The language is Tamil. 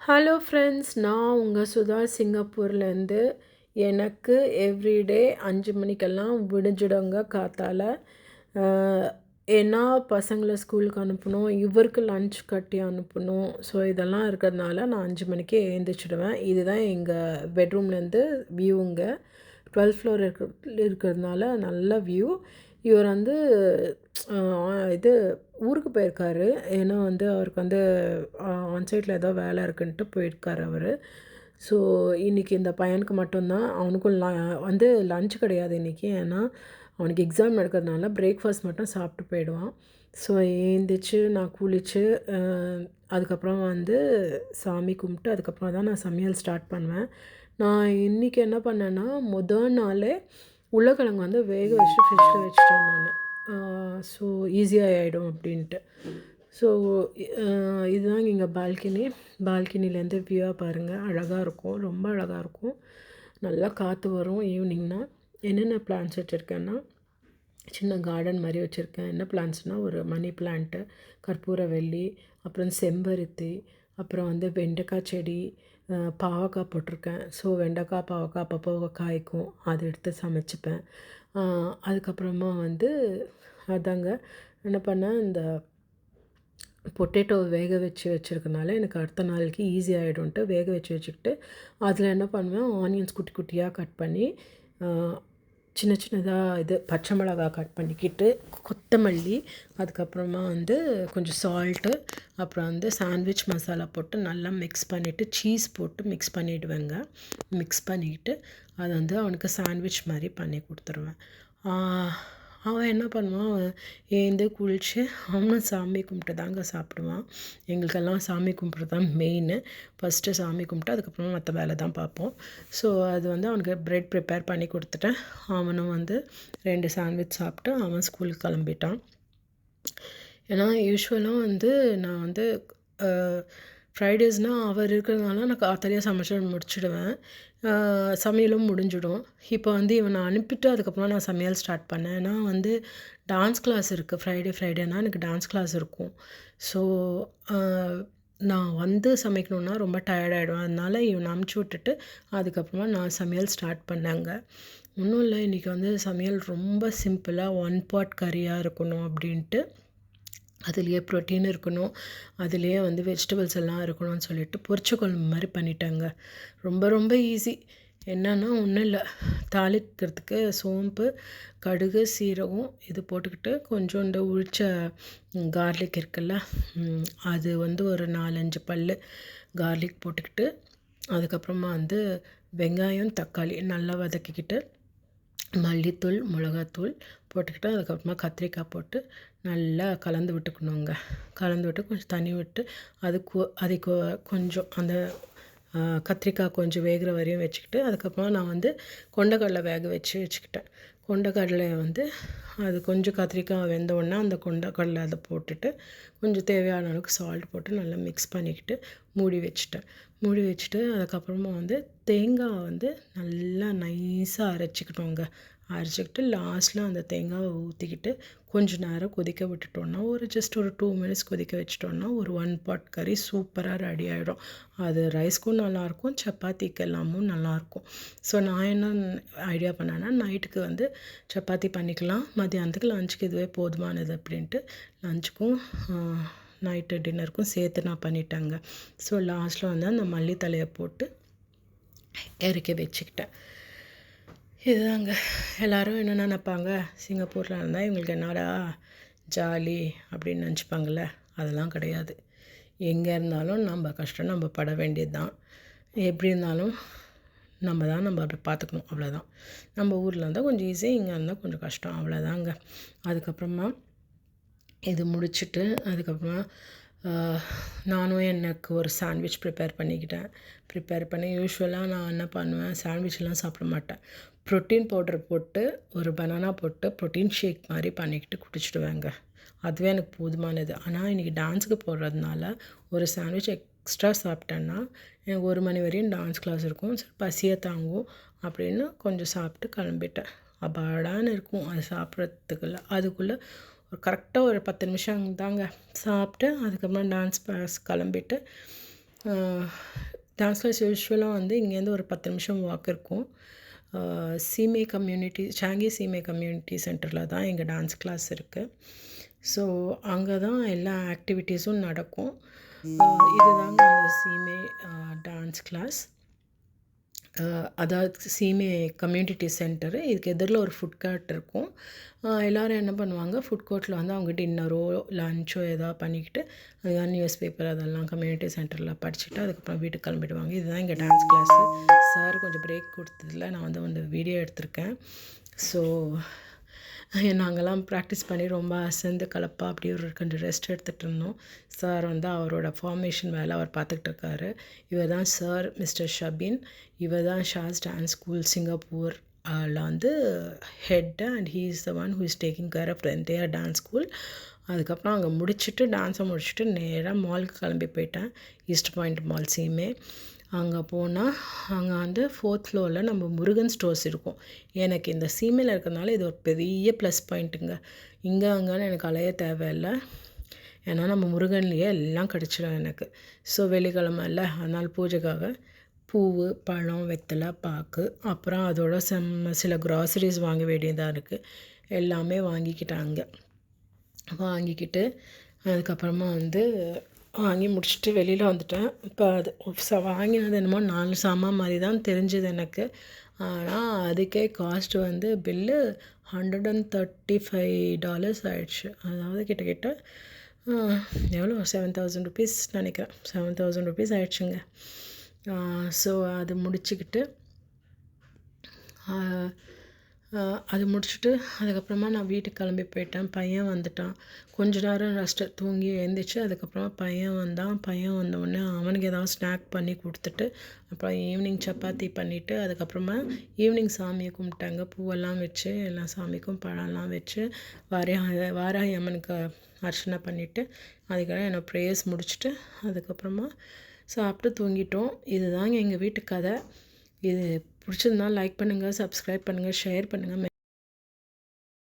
ஹலோ ஃப்ரெண்ட்ஸ், நான் உங்கள் சுதா சிங்கப்பூர்லேருந்து. எனக்கு எவ்ரிடே 5 மணிக்கெல்லாம் விடிஞ்சிடுங்க காத்தால. ஏன்னா பசங்களை ஸ்கூலுக்கு அனுப்பணும், இவருக்கு லன்ச் கட்டி அனுப்பணும். ஸோ இதெல்லாம் இருக்கிறதுனால நான் 5 மணிக்கே எழுந்திரிச்சிடுவேன். இதுதான் எங்கள் பெட்ரூம்லேருந்து வியூங்க. 12th ஃப்ளோர் இருக்கிறதுனால நல்ல வியூ. இவர் வந்து இது ஊருக்கு போயிருக்காரு. ஏன்னா வந்து அவருக்கு வந்து ஆன்சைட்டில் ஏதோ வேலை இருக்குன்ட்டு போயிருக்கார் அவர். ஸோ இன்றைக்கி இந்த பையனுக்கு மட்டும்தான், அவனுக்கும் வந்து லன்ச் கிடையாது இன்றைக்கி. ஏன்னா அவனுக்கு எக்ஸாம் நடக்கிறதுனால பிரேக்ஃபாஸ்ட் மட்டும் சாப்பிட்டு போயிடுவான். ஸோ ஏந்திரிச்சு நான் குளித்து அதுக்கப்புறம் வந்து சாமி கும்பிட்டு அதுக்கப்புறம் தான் நான் சமையல் ஸ்டார்ட் பண்ணுவேன். நான் இன்றைக்கி என்ன பண்ணேன்னா, முதல் நாளே உருளைக்கிழங்கு வந்து வேக வச்சுட்டு ஃப்ரிட்ஜில் வச்சுட்டேன் நான். ஸோ ஈஸியாக ஆகிடும் அப்படின்ட்டு. ஸோ இதுதான் இங்கே பால்கனி. பால்கனிலேருந்து வியூவாக பாருங்கள், அழகாக இருக்கும், ரொம்ப அழகாக இருக்கும். நல்லா காற்று வரும் ஈவினிங்னால். என்னென்ன பிளான்ட்ஸ் வச்சுருக்கேன்னா, சின்ன கார்டன் மாதிரி வச்சுருக்கேன். என்ன பிளான்ட்ஸ்னால், ஒரு மணி பிளான்ட்டு, கற்பூரவல்லி, அப்புறம் செம்பருத்தி, அப்புறம் வந்து வெண்டைக்காய் செடி, பாவக்காய் போட்டிருக்கேன். ஸோ வெண்டைக்காய் பாவக்காய் அப்பப்போ காய்க்கும், அதை எடுத்து சமைச்சிப்பேன். அதுக்கப்புறமா வந்து அதாங்க என்ன பண்ணேன், இந்த பொட்டேட்டோ வேக வச்சு வச்சுருக்கனால எனக்கு அடுத்த நாளைக்கு ஈஸி ஆகிடும்ன்ட்டு வேக வச்சு வச்சுக்கிட்டு அதில் என்ன பண்ணுவேன், ஆனியன்ஸ் குட்டி குட்டியாக கட் பண்ணி, சின்ன சின்னதாக இது பச்சை மிளகா கட் பண்ணிக்கிட்டு, கொத்தமல்லி, அதுக்கப்புறமா வந்து கொஞ்சம் சால்ட்டு, அப்புறம் வந்து சாண்ட்விச் மசாலா போட்டு நல்லா மிக்ஸ் பண்ணிவிட்டு சீஸ் போட்டு மிக்ஸ் பண்ணிவிடுவேங்க. மிக்ஸ் பண்ணிக்கிட்டு அதை வந்து அவனுக்கு சாண்ட்விச் மாதிரி பண்ணி கொடுத்துருவேன். அவன் என்ன பண்ணுவான், ஏந்து குளித்து அவனும் சாமி கும்பிட்டு தாங்க சாப்பிடுவான். எங்களுக்கெல்லாம் சாமி கும்பிட்றது தான் மெயின்னு. ஃபஸ்ட்டு சாமி கும்பிட்டு அதுக்கப்புறமா மற்ற வேலை தான் பார்ப்போம். ஸோ அது வந்து அவனுக்கு ப்ரெட் ப்ரிப்பேர் பண்ணி கொடுத்துட்டேன். அவனும் வந்து 2 சாண்ட்விச் சாப்பிட்டு அவன் ஸ்கூலுக்கு கிளம்பிட்டான். ஏன்னா யூஸ்வலாக வந்து நான் வந்து ஃப்ரைடேஸ்னால் அவர் இருக்கிறதுனால நான் காத்தாலையே சமைச்சு முடிச்சிடுவேன். சமையலும் முடிஞ்சிடும். இப்போ வந்து இவனை அனுப்பிட்டு அதுக்கப்புறமா நான் சமையல் ஸ்டார்ட் பண்ணேன். ஏன்னா வந்து டான்ஸ் கிளாஸ் இருக்குது. ஃப்ரைடேனா எனக்கு டான்ஸ் கிளாஸ் இருக்கும். ஸோ நான் வந்து சமைக்கணுன்னா ரொம்ப டயர்டாகிடுவேன். அதனால் இவனை அனுப்பிச்சி விட்டுட்டு அதுக்கப்புறமா நான் சமையல் ஸ்டார்ட் பண்ணேங்க. ஒன்றும் இல்லை, இன்றைக்கி வந்து சமையல் ரொம்ப சிம்பிளாக 1 பாட் கறியாக இருக்கணும் அப்படின்ட்டு, அதுலேயே ப்ரோட்டீன் இருக்கணும், அதுலேயே வந்து வெஜிடபிள்ஸ் எல்லாம் இருக்கணும்னு சொல்லிட்டு பொரிச்ச குழம்பு மாதிரி பண்ணிட்டேங்க. ரொம்ப ரொம்ப ஈஸி. என்னன்னா ஒன்றும் இல்லை, தாளிக்கிறதுக்கு சோம்பு, கடுகு, சீரகம் இது போட்டுக்கிட்டு கொஞ்சோண்டு உரிச்ச கார்லிக் இருக்குல்ல, அது வந்து ஒரு 4-5 பல் கார்லிக் போட்டுக்கிட்டு, அதுக்கப்புறமா வந்து வெங்காயம், தக்காளி நல்லா வதக்கிக்கிட்டு, மல்லித்தூள், மிளகாத்தூள் போட்டுக்கிட்டு, அதுக்கப்புறமா கத்திரிக்காய் போட்டு நல்லா கலந்து விட்டுக்கணுங்க. கலந்து விட்டு கொஞ்சம் தண்ணி விட்டு அதுக்கு கொஞ்சம் அந்த கத்திரிக்காய் கொஞ்சம் வேகிற வரையும் வச்சுக்கிட்டு, அதுக்கப்புறமா நான் வந்து கொண்டக்கடலை வேக வச்சுக்கிட்டேன். கொண்டக்கடலை வந்து அது கொஞ்சம் கத்திரிக்காய் வெந்தோடனே அந்த கொண்டக்கடலை அதை போட்டுட்டு கொஞ்சம் தேவையான அளவுக்கு சால்ட் போட்டு நல்லா மிக்ஸ் பண்ணிக்கிட்டு மூடி வச்சுட்டு அதுக்கப்புறமா வந்து தேங்காய் வந்து நல்லா நைஸாக அரைச்சிக்கிட்டோங்க. அரைச்சிக்கிட்டு லாஸ்ட்டில் அந்த தேங்காவை ஊற்றிக்கிட்டு கொஞ்சம் நேரம் கொதிக்க விட்டுட்டோன்னா, ஜஸ்ட் ஒரு 2 மினிட்ஸ் கொதிக்க வச்சிட்டோன்னா ஒரு 1 பாட் கறி சூப்பராக ரெடி ஆகிடும். அது ரைஸ்க்கும் நல்லாயிருக்கும், சப்பாத்திக்கு எல்லாமும் நல்லாயிருக்கும். ஸோ நான் என்ன ஐடியா பண்ணேன்னா, நைட்டுக்கு வந்து சப்பாத்தி பண்ணிக்கலாம், மத்தியானத்துக்கு லஞ்சுக்கு இதுவே போதுமானது அப்படின்ட்டு லஞ்சுக்கும் நைட்டு டின்னருக்கும் சேர்த்து நான் பண்ணிட்டேங்க. ஸோ லாஸ்ட்டில் வந்து அந்த மல்லித்தழையை போட்டு இறக்கி வச்சுக்கிட்டேன். இதுதாங்க. எல்லோரும் என்ன நினைப்பாங்க, சிங்கப்பூரில் இருந்தால் இவங்களுக்கு என்னடா ஜாலி அப்படின்னு நினச்சிப்பாங்கள்ல, அதெல்லாம் கிடையாது. எங்கே இருந்தாலும் நம்ம கஷ்டம் நம்ம பட வேண்டியது தான். எப்படி இருந்தாலும் நம்ம அப்படி பார்த்துக்கணும், அவ்வளோதான். நம்ம ஊரில் இருந்தால் கொஞ்சம் ஈஸி, இங்கே இருந்தால் கொஞ்சம் கஷ்டம், அவ்வளோதாங்க. அதுக்கப்புறமா இது முடிச்சுட்டு அதுக்கப்புறமா நானும் எனக்கு ஒரு சாண்ட்விச் ப்ரிப்பேர் பண்ணி யூஸ்வலாக நான் என்ன பண்ணுவேன், சாண்ட்விச்லாம் சாப்பிட மாட்டேன். ப்ரோட்டீன் பவுடர் போட்டு ஒரு பனானா போட்டு ப்ரோட்டீன் ஷேக் மாதிரி பண்ணிக்கிட்டு குடிச்சிடுவேங்க. அதுவே எனக்கு போதுமானது. ஆனால் இன்றைக்கி டான்ஸுக்கு போடுறதுனால ஒரு சாண்ட்விச் எக்ஸ்ட்ரா சாப்பிட்டேன்னா எனக்கு 1 மணி வரையும் டான்ஸ் கிளாஸ் இருக்கும், பசியை தாங்கும் அப்படின்னு கொஞ்சம் சாப்பிட்டு கிளம்பிட்டேன். அப்பாடான்னு இருக்கும் அது சாப்பிட்றதுக்குள்ளே. அதுக்குள்ளே கரெக்டாக ஒரு 10 நிமிஷம் தாங்க சாப்பிட்டு அதுக்கப்புறமா டான்ஸ் கிளாஸ் கிளம்பிட்டு டான்ஸ் கிளாஸ் யூஸ்வலாக வந்து இங்கேருந்து ஒரு 10 நிமிஷம் வாக் இருக்கும். சீமே கம்யூனிட்டி சாங்கி சீமே கம்யூனிட்டி சென்டரில் தான் எங்கள் டான்ஸ் கிளாஸ் இருக்குது. ஸோ அங்கே தான் எல்லா ஆக்டிவிட்டீஸும் நடக்கும். இதுதாங்க அந்த சீமே டான்ஸ் கிளாஸ். அதாவது சீமே கம்யூனிட்டி சென்டரு. இதுக்கு எதிரில் ஒரு ஃபுட் கோர்ட் இருக்கும். எல்லோரும் என்ன பண்ணுவாங்க, ஃபுட் கோர்ட்டில் வந்து அவங்க டின்னரோ லன்ச்சோ ஏதாவது பண்ணிக்கிட்டு அதுதான் நியூஸ் பேப்பர் அதெல்லாம் கம்யூனிட்டி சென்டரில் படிச்சுட்டு அதுக்கப்புறம் வீட்டுக்கு கிளம்பிடுவாங்க. இதுதான் இங்கே டான்ஸ் கிளாஸு. சார் கொஞ்சம் பிரேக் கொடுத்ததில் நான் வந்து வீடியோ எடுத்திருக்கேன். ஸோ நாங்கள்லாம் ப்ராக்டிஸ் பண்ணி ரொம்ப அசந்து கலப்பாக அப்படியே ஒரு கொஞ்சம் ரெஸ்ட் எடுத்துகிட்டு இருந்தோம். சார் வந்து அவரோட ஃபார்மேஷன் வேலை அவர் பார்த்துக்கிட்டு இருக்காரு. இவர் தான் சார் மிஸ்டர் ஷபின். இவர் தான் ஷாஸ் டான்ஸ் ஸ்கூல் சிங்கப்பூர் வந்து head and he is the one who is taking care of the entire dance school. அதுக்கப்புறம் அங்கே முடிச்சுட்டு டான்ஸை முடிச்சுட்டு நேராக மாலுக்கு கிளம்பி போயிட்டேன். ஈஸ்ட் பாயிண்ட் மால் சீமே. அங்கே போனால் அங்கே வந்து 4th ஃப்ளோரில் நம்ம முருகன் ஸ்டோர்ஸ் இருக்கும். எனக்கு இந்த சீமையில் இருக்கிறதுனால இது ஒரு பெரிய ப்ளஸ் பாயிண்ட்டுங்க. இங்கே அங்கேன்னு எனக்கு அலைய தேவையில்லை. ஏன்னா நம்ம முருகன்லேயே எல்லாம் கிடச்சிடும் எனக்கு. ஸோ வெள்ளிக்கிழமை இல்லை, அதனால் பூஜைக்காக பூவு பழம் வெத்தலை பாக்கு அப்புறம் அதோட சில க்ராசரிஸ் வாங்க வேண்டியதாக இருக்குது. எல்லாமே வாங்கிக்கிட்டாங்க. வாங்கிக்கிட்டு அதுக்கப்புறமா வந்து வாங்கி முடிச்சுட்டு வெளியில் வந்துட்டேன். இப்போ அது வாங்கினது என்னமோ 4 சாமான் மாதிரி தான் தெரிஞ்சுது எனக்கு. ஆனால் அதுக்கே காஸ்ட் வந்து பில்லு $135 ஆயிடுச்சு. அதாவது கிட்டத்தட்ட எவ்வளோ 7,000 ருபீஸ் நினைக்கிறேன். 7,000 ருபீஸ் ஆயிடுச்சுங்க. ஸோ அது முடிச்சுக்கிட்டு அது முடிச்சுட்டு அதுக்கப்புறமா நான் வீட்டுக்கு கிளம்பி போயிட்டேன். பையன் வந்துட்டான். கொஞ்ச நேரம் ரெஸ்ட்டு தூங்கி எழுந்திரிச்சு அதுக்கப்புறமா பையன் வந்தான். பையன் வந்தவுடனே அவனுக்கு ஏதாவது ஸ்நாக் பண்ணி கொடுத்துட்டு அப்புறம் ஈவினிங் சப்பாத்தி பண்ணிவிட்டு அதுக்கப்புறமா ஈவினிங் சாமியை கும்பிட்டாங்க. பூவெல்லாம் வச்சு எல்லா சாமிக்கும் பழம்லாம் வச்சு வாராகி அம்மனுக்கு அர்ச்சனை பண்ணிவிட்டு அதுக்கப்புறம் என்னோடய ப்ரேயர்ஸ் முடிச்சுட்டு அதுக்கப்புறமா சாப்பிட்டு தூங்கிட்டோம். இதுதாங்க எங்கள் வீட்டு கதை. இது பிடிச்சிருந்தா லைக் பண்ணுங்கள், சப்ஸ்கிரைப் பண்ணுங்கள், ஷேர் பண்ணுங்கள்.